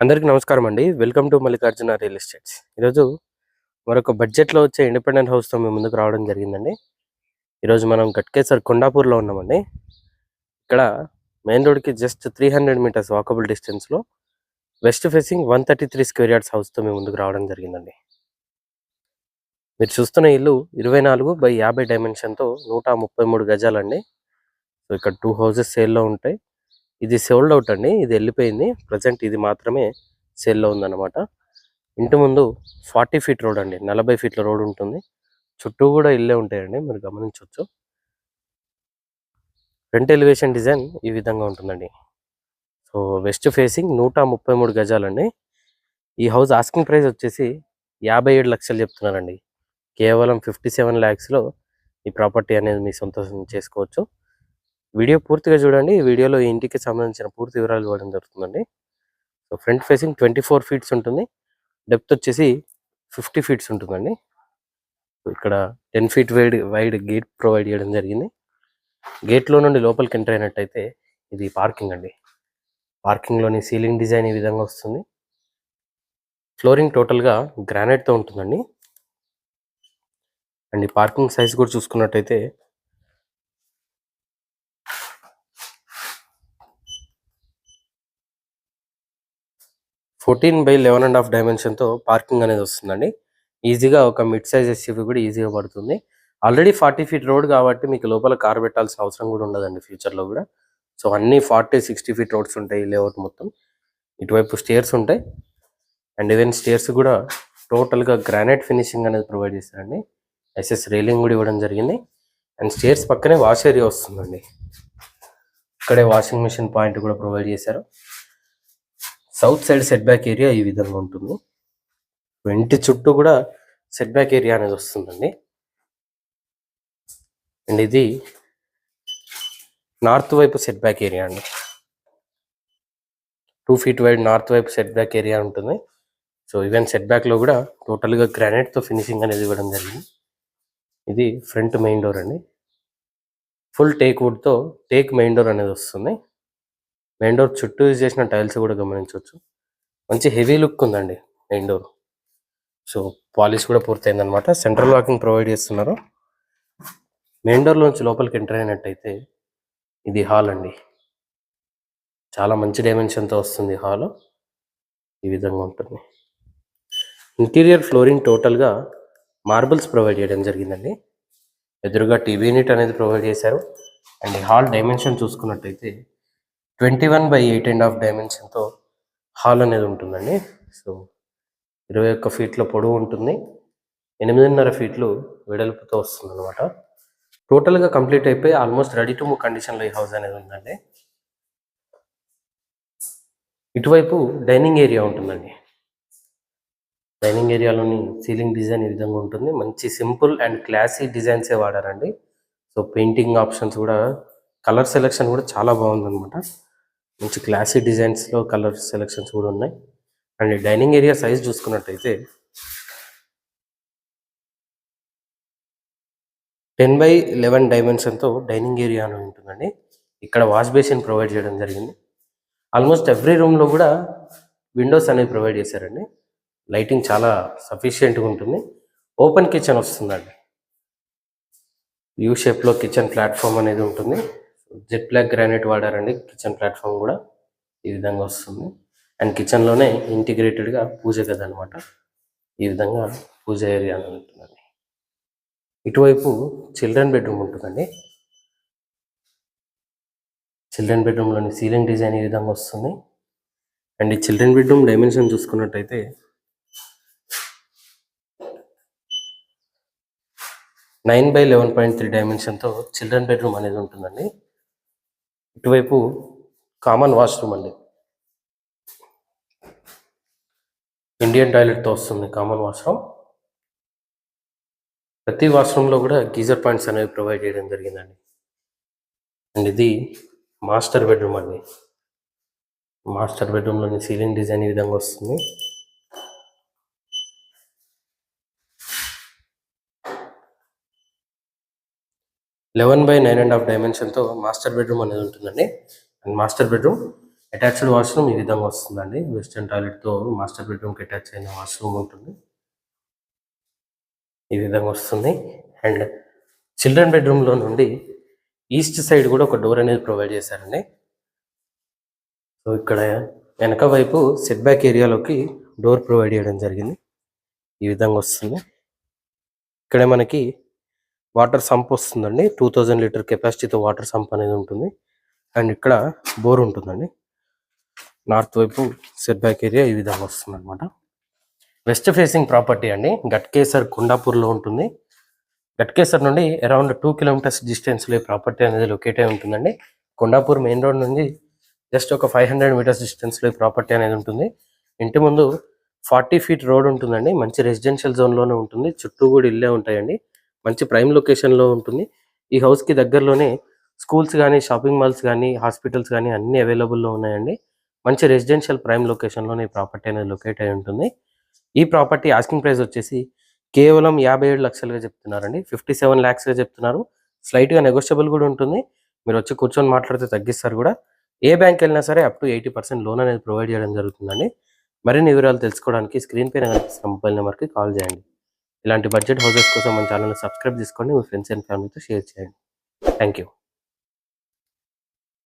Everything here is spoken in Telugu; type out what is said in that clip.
అందరికీ నమస్కారం అండి. Welcome to Mallikarjuna real estates. ఈరోజు మరొక బడ్జెట్‌లో వచ్చే ఇండిపెండెంట్ హౌస్‌తో మీ ముందుకు రావడం జరిగిందండి. ఈరోజు మనం గట్కేసర్ కొండాపూర్‌లో ఉన్నామండి. ఇక్కడ మెయిన్ రోడ్‌కి జస్ట్ 300 మీటర్స్ వాకబుల్ డిస్టెన్స్‌లో వెస్ట్ ఫేసింగ్ 133 స్క్వేర్ యార్డ్స్ హౌస్‌తో మీ ముందుకు రావడం జరిగిందండి. మీరు చూస్తున్న ఇల్లు 24/50 డైమెన్షన్‌తో 133 గజాలండి. సో, ఇక్కడ 2 హౌసెస్ సేల్‌లో ఉంటాయి. ఇది సోల్డ్ అవుట్ అండి. ఇది వెళ్ళిపోయింది. ప్రెజెంట్ ఇది మాత్రమే సేల్‌లో ఉందన్నమాట. ఇంటి ముందు 40 ఫీట్ రోడ్ అండి. 40 ఫీట్ల రోడ్ ఉంటుంది. చుట్టూ కూడా ఇళ్ళే ఉంటాయండి. మీరు గమనించొచ్చు. ఫ్రంట్ ఎలివేషన్ డిజైన్ ఈ విధంగా ఉంటుందండి. So, west facing 133 గజాలండి. ఈ హౌస్ ఆస్కింగ్ ప్రైస్ వచ్చేసి 57 లక్షలు చెప్తున్నారండి. కేవలం 57 ల్యాక్స్‌లో ఈ ప్రాపర్టీ అనేది మీ సొంతం చేసుకోవచ్చు. వీడియో పూర్తిగా చూడండి. ఈ వీడియోలో ఈ ఇంటికి సంబంధించిన పూర్తి వివరాలు ఇవ్వడం జరుగుతుందండి. సో, ఫ్రంట్ ఫేసింగ్ 24 ఫీట్స్ ఉంటుంది. డెప్త్ వచ్చేసి 50 ఫీట్స్ ఉంటుందండి. ఇక్కడ 10 ఫీట్ వైడ్ గేట్ ప్రొవైడ్ చేయడం జరిగింది. గేట్లో నుండి లోపలికి ఎంటర్ అయినట్టయితే ఇది పార్కింగ్ అండి. పార్కింగ్లోని సీలింగ్ డిజైన్ ఈ విధంగా వస్తుంది. ఫ్లోరింగ్ టోటల్గా గ్రానైట్తో ఉంటుందండి. అండ్ ఈ పార్కింగ్ సైజ్ కూడా చూసుకున్నట్టయితే 14/11.5 డైమెన్షన్తో పార్కింగ్ అనేది వస్తుందండి. ఈజీగా ఒక మిడ్ సైజ్ ఎస్యూవీ కూడా ఈజీగా పడుతుంది. ఆల్రెడీ 40 ఫీట్ రోడ్ కాబట్టి మీకు లోపల కార్ పెట్టాల్సిన అవసరం కూడా ఉండదండి ఫ్యూచర్లో కూడా. సో, అన్నీ 40-60 ఫీట్ రోడ్స్ ఉంటాయి లేఅవుట్ మొత్తం. ఇటువైపు స్టేర్స్ ఉంటాయి. అండ్ ఈవెన్ స్టేర్స్ కూడా టోటల్గా గ్రానైట్ ఫినిషింగ్ అనేది ప్రొవైడ్ చేస్తారండి. ఎస్ఎస్ రైలింగ్ కూడా ఇవ్వడం జరిగింది. అండ్ స్టేర్స్ పక్కనే వాష్ ఏరియా వస్తుందండి. ఇక్కడే వాషింగ్ మెషిన్ పాయింట్ కూడా ప్రొవైడ్ చేశారు. South side set back area ఈ విధంగా ఉంటుంది. ఇంటి చుట్టూ కూడా సెట్ బ్యాక్ ఏరియా అనేది వస్తుందండి. అండ్ ఇది నార్త్ వైపు సెట్ బ్యాక్ ఏరియా అండి. 2 ఫీట్ వైడ్ నార్త్ వైపు సెట్ బ్యాక్ ఏరియా ఉంటుంది. సో, ఈవెన్ సెట్ బ్యాక్లో కూడా టోటల్గా గ్రానైట్తో ఫినిషింగ్ అనేది ఇవ్వడం జరిగింది. ఇది ఫ్రంట్ మెయిన్ డోర్ అండి. ఫుల్ టేక్ వుడ్తో టేక్ మెయిన్ డోర్ అనేది వస్తుంది. మెయిన్ డోర్ చుట్టూ యూజ్ చేసిన టైల్స్ కూడా గమనించవచ్చు. మంచి హెవీ లుక్ ఉందండి మెయిన్ డోర్. సో, పాలిష్ కూడా పూర్తయిందనమాట. సెంట్రల్ లాకింగ్ ప్రొవైడ్ చేస్తున్నారు. మెయిన్ డోర్లోంచి లోపలికి ఎంటర్ అయినట్టయితే ఇది హాల్ అండి. చాలా మంచి డైమెన్షన్తో వస్తుంది హాల్. ఈ విధంగా ఉంటుంది. ఇంటీరియర్ ఫ్లోరింగ్ టోటల్గా మార్బుల్స్ ప్రొవైడ్ చేయడం జరిగిందండి. ఎదురుగా టీవీ యూనిట్ అనేది ప్రొవైడ్ చేశారు. అండ్ ఈ హాల్ డైమెన్షన్ చూసుకున్నట్టయితే 21/8.5 డైమెన్షన్తో హాల్ అనేది ఉంటుందండి. సో, 21 ఫీట్ల పొడవు ఉంటుంది. 8.5 ఫీట్లు వెడల్పుతో వస్తుంది అనమాట. టోటల్గా కంప్లీట్ అయిపోయి ఆల్మోస్ట్ రెడీ టు మూవ్ కండిషన్లో ఈ హౌస్ అనేది ఉందండి. ఇటువైపు డైనింగ్ ఏరియా ఉంటుందండి. డైనింగ్ ఏరియాలోని సీలింగ్ డిజైన్ ఈ విధంగా ఉంటుంది. మంచి సింపుల్ అండ్ క్లాసీ డిజైన్సే వాడారండి. సో, పెయింటింగ్ ఆప్షన్స్ కూడా కలర్ సెలెక్షన్ కూడా చాలా బాగుందన్నమాట. మంచి క్లాసీ డిజైన్స్లో కలర్ సెలెక్షన్స్ కూడా ఉన్నాయి. అండ్ డైనింగ్ ఏరియా సైజ్ చూసుకున్నట్టయితే 10/11 డైమెన్షన్తో డైనింగ్ ఏరియా అని ఉంటుందండి. ఇక్కడ వాష్ బేసిన్ ప్రొవైడ్ చేయడం జరిగింది. ఆల్మోస్ట్ ఎవ్రీ రూమ్లో కూడా విండోస్ అనేవి ప్రొవైడ్ చేశారండి. లైటింగ్ చాలా సఫిషియెంట్గా ఉంటుంది. ఓపెన్ కిచెన్ వస్తుందండి. యూ షేప్లో కిచెన్ ప్లాట్ఫామ్ అనేది ఉంటుంది. జెట్ బ్లాక్ గ్రానైట్ వాడారండి. కిచెన్ ప్లాట్ఫామ్ కూడా ఈ విధంగా వస్తుంది. అండ్ కిచెన్లోనే ఇంటిగ్రేటెడ్గా పూజ గది అనమాట. ఈ విధంగా పూజ ఏరియా అని ఉంటుందండి. ఇటువైపు చిల్డ్రన్ బెడ్రూమ్ ఉంటుందండి. చిల్డ్రన్ బెడ్రూమ్లోని సీలింగ్ డిజైన్ ఈ విధంగా వస్తుంది. అండ్ ఈ చిల్డ్రన్ బెడ్రూమ్ డైమెన్షన్ చూసుకున్నట్టయితే 9/11.3 డైమెన్షన్తో చిల్డ్రన్ బెడ్రూమ్ అనేది ఉంటుందండి. ఇటువైపు కామన్ వాష్రూమ్ అండి. ఇండియన్ టాయిలెట్తో వస్తుంది కామన్ వాష్రూమ్. ప్రతి వాష్రూమ్లో కూడా గీజర్ పాయింట్స్ అనేవి ప్రొవైడ్ చేయడం జరిగిందండి. అండ్ ఇది మాస్టర్ బెడ్రూమ్ అండి. మాస్టర్ బెడ్రూమ్లోని సీలింగ్ డిజైన్ ఈ విధంగా వస్తుంది. (11/9.5 డైమెన్షన్తో మాస్టర్ బెడ్రూమ్ అనేది ఉంటుందండి. And master bedroom attached washroom ఈ విధంగా వస్తుందండి. వెస్టర్న్ టాయిలెట్తో మాస్టర్ బెడ్రూమ్కి అటాచ్ అయిన వాష్రూమ్ ఉంటుంది. ఈ విధంగా వస్తుంది. అండ్ చిల్డ్రన్ బెడ్రూమ్లో నుండి ఈస్ట్ సైడ్ కూడా ఒక డోర్ అనేది ప్రొవైడ్ చేశారండి. సో ఇక్కడ వెనక వైపు సెట్ బ్యాక్ ఏరియాలోకి డోర్ ప్రొవైడ్ చేయడం జరిగింది. ఈ విధంగా వస్తుంది. ఇక్కడ మనకి వాటర్ సంప్ వస్తుందండి. 2000 లీటర్ కెపాసిటీతో వాటర్ సంప్ అనేది ఉంటుంది. అండ్ ఇక్కడ బోర్ ఉంటుందండి. నార్త్ వైపు సెట్ బ్యాక్ ఏరియా ఈ విధంగా వస్తుంది అనమాట. వెస్ట్ ఫేసింగ్ ప్రాపర్టీ అండి. గట్కేసర్ కొండాపూర్లో ఉంటుంది. గట్కేసర్ నుండి అరౌండ్ 2 కిలోమీటర్స్ డిస్టెన్స్లో ఈ ప్రాపర్టీ అనేది లొకేట్ అయి ఉంటుందండి. కొండాపూర్ మెయిన్ రోడ్ నుండి జస్ట్ ఒక 500 మీటర్స్ డిస్టెన్స్లో ఈ ప్రాపర్టీ అనేది ఉంటుంది. ఇంటి ముందు 40 ఫీట్ రోడ్ ఉంటుందండి. మంచి రెసిడెన్షియల్ జోన్లోనే ఉంటుంది. చుట్టూ కూడా ఇల్లే ఉంటాయండి. మంచి ప్రైమ్ లొకేషన్లో ఉంటుంది. ఈ హౌస్కి దగ్గరలోనే స్కూల్స్ కానీ, షాపింగ్ మాల్స్ కానీ, హాస్పిటల్స్ కానీ అన్నీ అవైలబుల్లో ఉన్నాయండి. మంచి రెసిడెన్షియల్ ప్రైమ్ లొకేషన్లోనే ఈ ప్రాపర్టీ అనేది లొకేట్ అయి ఉంటుంది. ఈ ప్రాపర్టీ ఆస్కింగ్ ప్రైస్ వచ్చేసి కేవలం 57 లక్షలుగా చెప్తున్నారండి. 57 lakhsగా చెప్తున్నారు. స్లైట్గా నెగోషియబుల్ కూడా ఉంటుంది. మీరు వచ్చి కూర్చొని మాట్లాడితే తగ్గిస్తారు కూడా. ఏ బ్యాంక్ వెళ్ళినా సరే అప్ టు 80% లోన్ అనేది ప్రొవైడ్ చేయడం జరుగుతుందండి. మరిన్ని వివరాలు తెలుసుకోవడానికి స్క్రీన్ పైన కనిపిస్తున్న మొబైల్ నెంబర్కి కాల్ చేయండి. ఇలాంటి బడ్జెట్ హౌసెస్ కోసం మన ఛానల్ని సబ్స్క్రైబ్ చేసుకోండి. మీ ఫ్రెండ్స్ అండ్ ఫ్యామిలీతో షేర్ చేయండి. Thank you.